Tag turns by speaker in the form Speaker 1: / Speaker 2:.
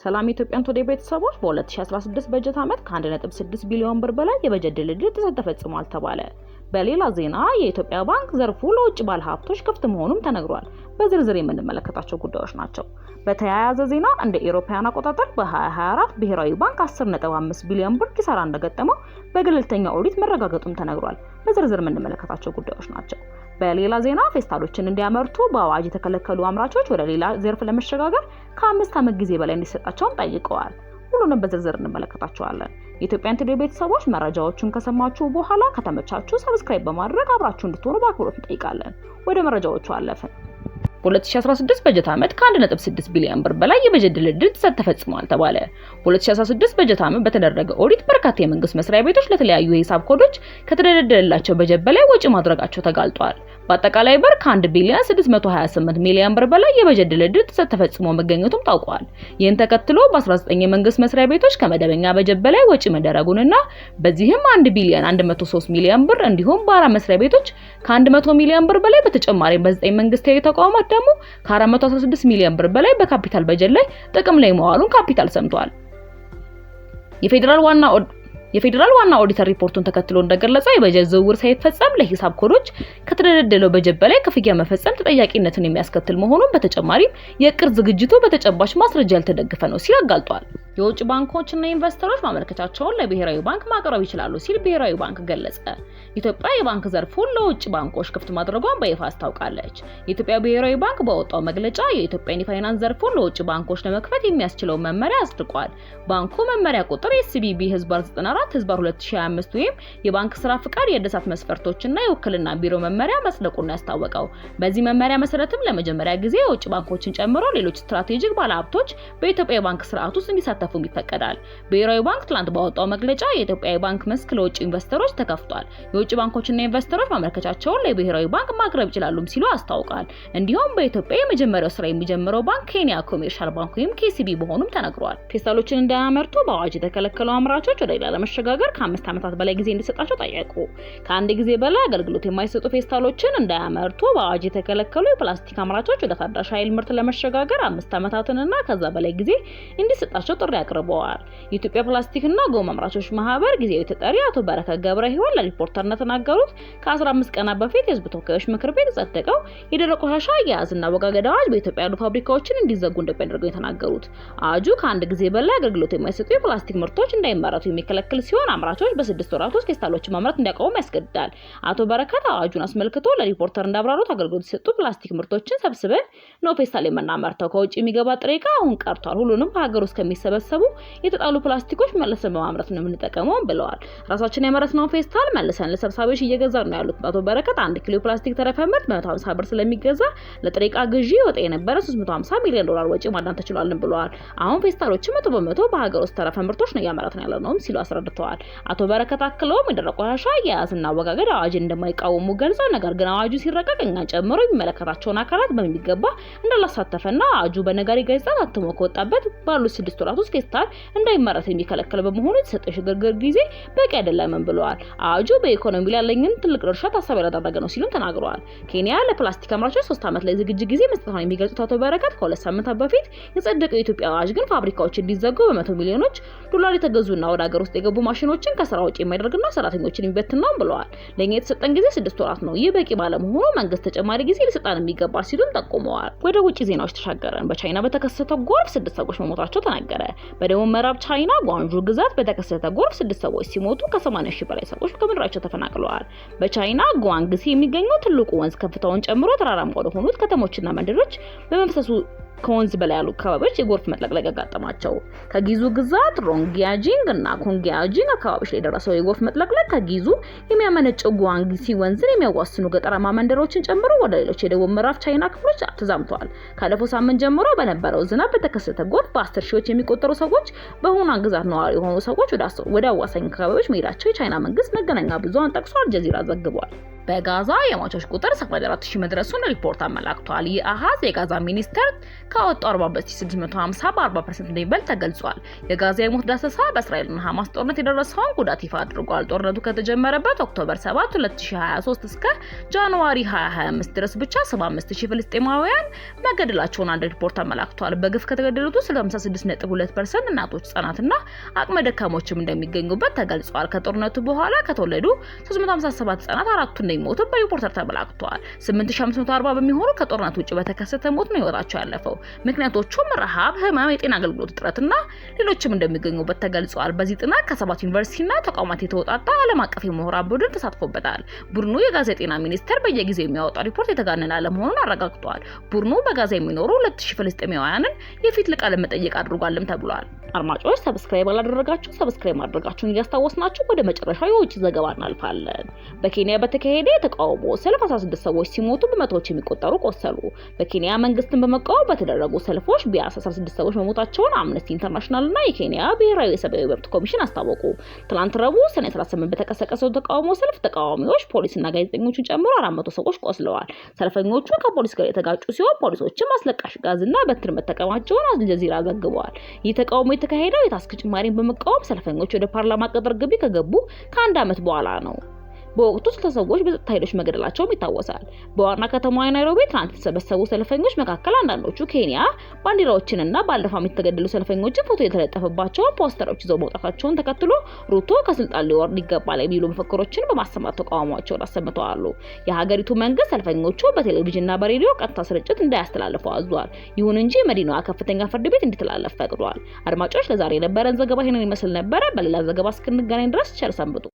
Speaker 1: ሰላም ኢትዮጵያን ቶዴ ቤተሰቦች በ2016 በጀት ዓመት ከ1.6 ቢሊዮን ብር በላይ የበጀት ድልድል ተፈጽሟል ተባለ። በሌላ ዜና የኢትዮጵያ ባንክ ዘርፉ ለውጭ ባለሀብቶች ክፍት መሆኑም ተነግሯል። በዝርዝር የምንመለከታቸው ጉዳዮች ናቸው። በተያያዘ ዜና እንደ አውሮፓውያን አቆጣጠር በ2024 ብሔራዊ ባንክ 10.5 ቢሊዮን ብር ኪሳራ እንደገጠመው በገለልተኛ ኦዲት መረጋገጡም ተነግሯል። በዝርዝር የምንመለከታቸው ጉዳዮች ናቸው። በሌላ ዜና ፌስታሎችን እንዲያመርቱ በአዋጅ የተከለከሉ አምራቾች ወደ ሌላ ዘርፍ ለመሸጋገር ከ5 ዓመት ጊዜ በላይ እንዲሰጣቸውም ጠይቀዋል። ሁሉንም በዝርዝር እንመለከታቸዋለን። የኢትዮጵያን ቲቪ ቤተሰቦች መረጃዎቹን ከሰማችሁ በኋላ ከተመቻችሁ ሰብስክራይብ በማድረግ አብራችሁ እንድትሆኑ በአክብሮት እንጠይቃለን። ወደ መረጃዎቹ አለፍን። በ2016 በጀት ዓመት ከ1.6 ቢሊዮን ብር በላይ የበጀት ድልድል ተፈጽሟል ተባለ። በ2016 በጀት ዓመት በተደረገ ኦዲት በርካታ የመንግስት መስሪያ ቤቶች ለተለያዩ የሂሳብ ኮዶች ከተደለደላቸው በጀት በላይ ወጪ ማድረጋቸው ተጋልጧል። በአጠቃላይ ብር ከ1 ቢሊዮን 628 ሚሊዮን ብር በላይ የበጀት ድልድል ተፈጽሞ መገኘቱም ታውቋል። ይህን ተከትሎ በ19 የመንግስት መስሪያ ቤቶች ከመደበኛ በጀት በላይ ወጪ መደረጉንና በዚህም 1 ቢሊዮን 103 ሚሊዮን ብር እንዲሁም በአራት መስሪያ ቤቶች ከ100 ሚሊዮን ብር በላይ በተጨማሪ በ9 መንግስታዊ ተቋማት ደግሞ ከ416 ሚሊዮን ብር በላይ በካፒታል በጀት ላይ ጥቅም ላይ መዋሉን ካፒታል ሰምቷል። የፌደራል ዋና ኦዲተር ሪፖርቱን ተከትሎ እንደገለጸው የበጀት ዝውውር ሳይፈጸም ለሂሳብ ኮዶች ከተደለደለው በጀት በላይ ክፍያ መፈጸም ተጠያቂነትን የሚያስከትል መሆኑን በተጨማሪም የቅርብ ዝግጅቱ በተጨባጭ ማስረጃ ያልተደገፈ ነው ሲል አጋልጧል። የውጭ ባንኮችና ኢንቨስተሮች ማመልከቻቸውን ለብሔራዊ ባንክ ማቅረብ ይችላሉ ሲል ብሔራዊ ባንክ ገለጸ። ኢትዮጵያ የባንክ ዘርፉን ለውጭ ባንኮች ክፍት ማድረጓን በይፋ አስታውቃለች። የኢትዮጵያ ብሔራዊ ባንክ ባወጣው መግለጫ የኢትዮጵያን የፋይናንስ ዘርፉን ለውጭ ባንኮች ለመክፈት የሚያስችለው መመሪያ አጽድቋል። ባንኩ መመሪያ ቁጥር SCB/94/2025 ወይም የባንክ ስራ ፍቃድ የእድሳት መስፈርቶችና የውክልና ቢሮ መመሪያ መስለቁን ያስታወቀው። በዚህ መመሪያ መሰረትም ለመጀመሪያ ጊዜ የውጭ ባንኮችን ጨምሮ ሌሎች ስትራቴጂክ ባለሀብቶች በኢትዮጵያ የባንክ ስርዓት ውስጥ እንዲሳተፉም ይፈቀዳል። ብሔራዊ ባንክ ትላንት ባወጣው መግለጫ የኢትዮጵያ የባንክ መስክ ለውጭ ኢንቨስተሮች ተከፍቷል። የውጭ ባንኮችና ኢንቨስተሮች ማመልከቻቸውን ለብሔራዊ ባንክ ማቅረብ ይችላሉም ሲሉ አስታውቃል። እንዲሁም በኢትዮጵያ የመጀመሪያው ስራ የሚጀምረው ባንክ ኬንያ ኮሜርሻል ባንክ ወይም KCB መሆኑም ተነግሯል። ፌስታሎችን እንዳያመርቱ በአዋጅ የተከለከሉ አምራቾች ወደ ሌላ ለመሸጋገር ከ5 ዓመታት በላይ ጊዜ እንዲሰጣቸው ጠየቁ። ከአንድ ጊዜ በላይ አገልግሎት የማይሰጡ ፌስታሎችን እንዳያመርቱ በአዋጅ የተከለከሉ የፕላስቲክ አምራቾች ወደ ታዳሽ ኃይል ምርት ለመሸጋገር 5 ዓመታትንና ከዛ በላይ ጊዜ እንዲሰጣቸው ጥሪ አቅርበዋል። የኢትዮጵያ ፕላስቲክና ጎማ አምራቾች ማህበር ጊዜያዊ ተጠሪ አቶ በረከት ገብረ ሕይወት ለሪፖርተር እንደተናገሩት ከ15 ቀናት በፊት የህዝብ ተወካዮች ምክር ቤት ጸደቀው የደረቅ ቆሻሻ አያያዝና አወጋገድ አዋጅ በኢትዮጵያ ያሉ ፋብሪካዎችን እንዲዘጉ እንደሚያደርገው የተናገሩት አዋጁ ከአንድ ጊዜ በላይ አገልግሎት የማይሰጡ የፕላስቲክ ምርቶች እንዳይመረቱ የሚከለክል ሲሆን አምራቾች በ6 ወራት ውስጥ ፌስታሎችን ማምረት እንዲያቆሙ ያስገድዳል። አቶ በረከት አዋጁን አስመልክቶ ለሪፖርተር እንዳብራሩት አገልግሎት የሰጡ ፕላስቲክ ምርቶችን ሰብስበን ነው ፌስታል የምናመርተው። ከውጭ የሚገባ ጥሬ ዕቃ አሁን ቀርቷል። ሁሉንም በሀገር ውስጥ ከሚሰበሰቡ የተጣሉ ፕላስቲኮች መልሰን በማምረት ነው የምንጠቀመው ብለዋል። ራሳችን ያመረትነው ፌስታል መልሰን ለሰብሳቢዎች እየገዛን ነው ያሉት አቶ በረከት 1 ኪሎ ፕላስቲክ ተረፈ ምርት 150 ብር ስለሚገዛ ለጥሬ ዕቃ ግዢ ወጣ የነበረ $350 ሚሊዮን ወጪ ማዳን ተችሏል ብለዋል። አሁን ፌስታሎችን 100% በሀገር ውስጥ ተረፈ ምርቶች ነው ያመረትን ያለነው ሲሉ አስረድተዋል። አቶ በረከት አክለውም የደረቅ ቆሻሻ አያያዝና አወጋገድ አዋጅ እንደማይቃወሙ ገልጸው ነገር ግን አዋጁ ሲረቀቅ እኛን ጨምሮ የሚመለከታቸውን አካላት በሚገባ እንዳላሳተፈና አዋጁ በነጋሪ ጋዜጣ ታትሞ ከወጣበት ባሉት 6 ወራት ውስጥ ፌስታል እንዳይመረት የሚከለክል በመሆኑ የተሰጠው ሽግግር ጊዜ በቂ አይደለም ብለዋል። አዋጁ በኢኮኖሚ ላይ ያለኝን ትልቅ ድርሻ ታሳቢ ያደረገ ነው ሲሉም ተናግረዋል። ኬንያ ለፕላስቲክ አምራቾች 3 ዓመት ላይ ዝግጅት ጊዜ መስጠቷን የሚገልጹት አቶ በረከት ከ2 ሳምንታት በፊት የጸደቀው የኢትዮጵያ አዋጅ ግን ፋብሪካዎች እንዲዘጉ $100 ሚሊዮን የተገዙና ወደ ሀገር ውስጥ የገቡ ማሽኖችን ከስራ ውጪ የማይደርግና ሰራተኞችን የሚበትን ነው ብለዋል። ለኛ የተሰጠን ጊዜ 6 ወራት ነው። ይህ በቂ ባለመሆኑ መንግስት ተጨማሪ ጊዜ ሊሰጣን የሚገባል ሲሉም ጠቁመዋል። ወደ ውጪ ዜናዎች ተሻገረን። በቻይና በተከሰተው ጎርፍ 6 ሰዎች መሞታቸው ተነገረ። በደቡብ ምዕራብ ቻይና ጓንዡ ግዛት በተከሰተ ጎርፍ 6 ሰዎች ሲሞቱ ከ80 ሺህ በላይ ሰዎች ከምድራቸው ተፈናቅለዋል። በቻይና ጓንግሲ የሚገኘው ትልቁ ወንዝ ከፍታውን ጨምሮ ተራራማ ወደ ሆኑት ከተሞችና መንደሮች በመፍሰሱ ከወንዝ በላይ ያሉ አካባቢዎች የጎርፍ መጥለቅለቅ ያጋጠማቸው። ከጊዙ ግዛት ሮንግያጂንግ እና ኮንግያጂንግ አካባቢዎች ላይ የደረሰው የጎርፍ መጥለቅለቅ ከጊዙ የሚያመነጨው ጓንግሲ ወንዝን የሚያዋስኑ ገጠራማ መንደሮችን ጨምሮ ወደ ሌሎች የደቡብ ምዕራብ ቻይና ክፍሎች ተዛምቷል። ካለፈው ሳምንት ጀምሮ በነበረው ዝናብ በተከሰተ ጎርፍ በ10 ሺዎች የሚቆጠሩ ሰዎች በሁናን ግዛት ነዋሪ የሆኑ ሰዎች ወደ አዋሳኝ አካባቢዎች መሄዳቸው የቻይና መንግስት መገናኛ ብዙሃን ጠቅሶ አልጀዚራ ዘግቧል። በጋዛ የሟቾች ቁጥር 74000 መድረሱን ሪፖርት አመላክቷል። ይህ አሃዝ የጋዛ ሚኒስቴር ካወጣው 40650 በ40% እንደሚበልጥ ተገልጿል። የጋዛ የሞት ዳሰሳ በእስራኤልና ሐማስ ጦርነት የደረሰውን ጉዳት ይፋ አድርጓል። ጦርነቱ ከተጀመረበት ኦክቶበር 7 2023 እስከ ጃንዋሪ 2025 ድረስ ብቻ 75000 ፍልስጤማውያን መገደላቸውን አንድ ሪፖርት አመላክቷል። በግፍ ከተገደሉት 56.2% እናቶች፣ ህጻናትና አቅመ ደካሞችም እንደሚገኙበት ተገልጿል። ከጦርነቱ በኋላ ከተወለዱ 357 ህጻናት አራቱ እንደሚሞቱ በሪፖርተር ተመላክቷል። 8540 በሚሆኑ ከጦርነት ውጭ በተከሰተ ሞት ነው ህይወታቸው ያለፈው። ምክንያቶቹም ረሃብ፣ ህመም፣ የጤና አገልግሎት እጥረትና ሌሎችም እንደሚገኙበት ተገልጿል። በዚህ ጥናት ከ7 ዩኒቨርሲቲና ተቋማት የተወጣጣ ዓለም አቀፍ የምሁራን ቡድን ተሳትፎበታል። ቡድኑ የጋዛ የጤና ሚኒስቴር በየጊዜው የሚያወጣው ሪፖርት የተጋነነ አለመሆኑን አረጋግጧል። ቡድኑ በጋዛ የሚኖሩ 2000 ፍልስጤማውያንን የፊት ቃለ መጠይቅ አድርጓልም ተብሏል። አድማጮች ሰብስክራይብ አላደረጋችሁ ሰብስክራይብ ማድረጋችሁን እያስታወስናችሁ ወደ መጨረሻው የውጭ ዘገባ እናልፋለን። በኬንያ በተካሄደ የተቃውሞ ሰልፍ 16 ሰዎች ሲሞቱ በመቶዎች የሚቆጠሩ ቆሰሉ። በኬንያ መንግስትን በመቃወም በተደረጉ ሰልፎች ቢያንስ 16 ሰዎች መሞታቸውን አምነስቲ ኢንተርናሽናል እና የኬንያ ብሔራዊ የሰብአዊ መብት ኮሚሽን አስታወቁ። ትናንት ረቡዕ ሰኔ 18 በተቀሰቀሰው ተቃውሞ ሰልፍ ተቃዋሚዎች ፖሊስና ጋዜጠኞችን ጨምሮ 400 ሰዎች ቆስለዋል። ሰልፈኞቹ ከፖሊስ ጋር የተጋጩ ሲሆን ፖሊሶችም አስለቃሽ ጋዝና በትር መጠቀማቸውን አልጀዚራ ዘግቧል። ይህ ተቃውሞ የተካሄደው የታክስ ጭማሪን በመቃወም ሰልፈኞች ወደ ፓርላማ ቅጥር ግቢ ከገቡ ከአንድ ዓመት በኋላ ነው። በወቅቱ 60 ሰዎች በጸጥታ ኃይሎች መገደላቸውም ይታወሳል። በዋና ከተማዋ ናይሮቢ ትናንት የተሰበሰቡ ሰልፈኞች መካከል አንዳንዶቹ ኬንያ ባንዲራዎችንና ባለፈው የተገደሉ ሰልፈኞችን ፎቶ የተለጠፈባቸውን ፖስተሮች ይዘው መውጣታቸውን ተከትሎ ሩቶ ከስልጣን ሊወርድ ይገባል የሚሉ መፈክሮችን በማሰማት ተቃውሟቸውን አሰምተዋል። የሀገሪቱ መንግስት ሰልፈኞቹ በቴሌቪዥንና በሬዲዮ ቀጥታ ስርጭት እንዳያስተላልፉ አዟል። ይሁን እንጂ መዲናዋ ከፍተኛ ፍርድ ቤት እንዲተላለፍ ፈቅዷል። አድማጮች ለዛሬ የነበረን ዘገባ ይሄንን ይመስል ነበር። በሌላ ዘገባ እስክንገናኝ ድረስ ቸር ሰንብቱ።